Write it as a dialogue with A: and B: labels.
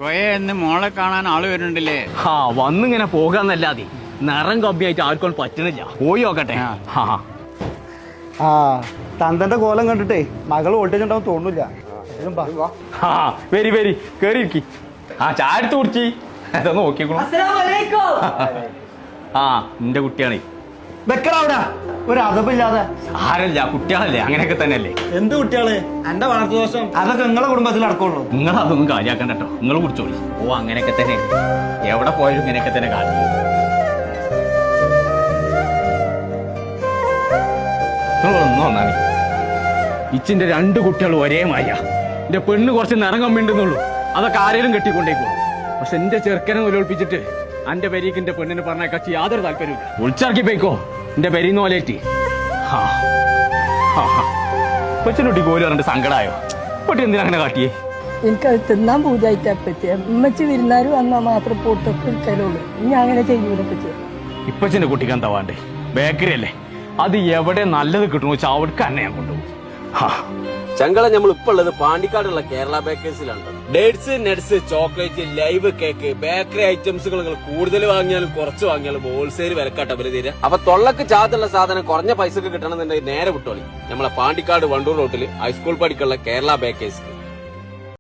A: എന്ന് മോളെ കാണാൻ ആള് വരുന്നുണ്ടല്ലേ?
B: ആ വന്നിങ്ങനെ പോകാന്നല്ലാതെ നിറം കമ്മിയായിട്ട് ആർക്കും പറ്റണില്ല. പോയി നോക്കട്ടെ.
C: ആ തന്തന്റെ കോലം കണ്ടിട്ടേ മകൾ വോൾട്ടേജ് ഉണ്ടാവും തോന്നില്ല.
B: ആ വരി വരി കേറിയിരിക്കി. ആ ചായ എടുത്ത് കുടിച്ചി അതൊന്ന് നോക്കിക്കോളൂ. ആ നിന്റെ കുട്ടിയാണേ.
C: വെക്കടാ ഒരു അതപ്പില്ലാതെ.
B: ആരല്ല കുട്ടികളല്ലേ, അങ്ങനെയൊക്കെ തന്നെയല്ലേ.
C: എന്ത് കുട്ടികള്? എന്റെ വളർത്തു ദോഷം അതൊക്കെ നിങ്ങളെ കുടുംബത്തിൽ നടക്കുള്ളൂ.
B: നിങ്ങൾ അതൊന്നും കാര്യാക്കണ്ട കേട്ടോ. നിങ്ങൾ കുടിച്ചോളി. ഓ അങ്ങനെയൊക്കെ തന്നെ എവിടെ പോയാലും ഇങ്ങനെയൊക്കെ തന്നെ കാര്യം. ഒന്നും ഒന്നാണ് ഇച്ചിന്റെ 2 കുട്ടികൾ ഒരേ മായ. എന്റെ പെണ്ണ് കുറച്ച് നിറം കമ്മിണ്ടെന്നുള്ളൂ, അതൊക്കെ ആരെങ്കിലും കെട്ടിക്കൊണ്ടേക്കുള്ളൂ. പക്ഷെ എന്റെ ചെറുക്കനെ ഒലിപ്പിച്ചിട്ട് എന്റെ പെരീക്ക് എന്റെ പെണ്ണിന് പറഞ്ഞ കക്ഷി യാതൊരു താല്പര്യമില്ല. ഒളിച്ചിറക്കി പോയിക്കോ എന്റെ പെരീന്ന് പോലേറ്റി. കൊച്ചിനുട്ടി കോലി പറഞ്ഞിട്ട് സങ്കടമായോ? പൊട്ടി എന്തിനാ അങ്ങനെ കാട്ടിയേ?
D: എനിക്കത് തിന്നാൻ പൂജായിട്ടാ പറ്റിയ ഉമ്മച്ചി വിരുന്നാര് വന്നാൽ മാത്രം പൊട്ടൊക്കെ എടുക്കലുള്ളൂ. ഇനി അങ്ങനെ ചെയ്യൂല പറ്റിയ.
B: ഇപ്പച്ചന്റെ കുട്ടിക്ക് എന്താ വേണ്ടേ? ബേക്കറി അല്ലേ, അത് എവിടെ നല്ലത് കിട്ടണോ വെച്ചാൽ അവിടേക്ക് തന്നെ ഞാൻ കൊണ്ടുപോകും.
E: ചങ്കള നമ്മൾ ഇപ്പൊ ഉള്ളത് പാണ്ടിക്കാടുള്ള കേരള ബേക്കേഴ്സിലാണ്. Dates, nuts, chocolate, live cake, bakery ഐറ്റംസുകൾ നിങ്ങൾ കൂടുതൽ വാങ്ങിയാലും കുറച്ച് വാങ്ങിയാലും ഹോൾസെയിൽ വിലക്കാട്ട അവര് തീരെ. അപ്പൊ തൊള്ളക്ക് ചാത്തുള്ള സാധനം കുറഞ്ഞ പൈസക്ക് കിട്ടണമെന്നുണ്ടെങ്കിൽ നേരെ വിട്ടോളി നമ്മളെ പാണ്ടിക്കാട് വണ്ടൂർ റോട്ടില് ഹൈസ്കൂൾ പഠിക്കുള്ള കേരള ബേക്കേഴ്സ്.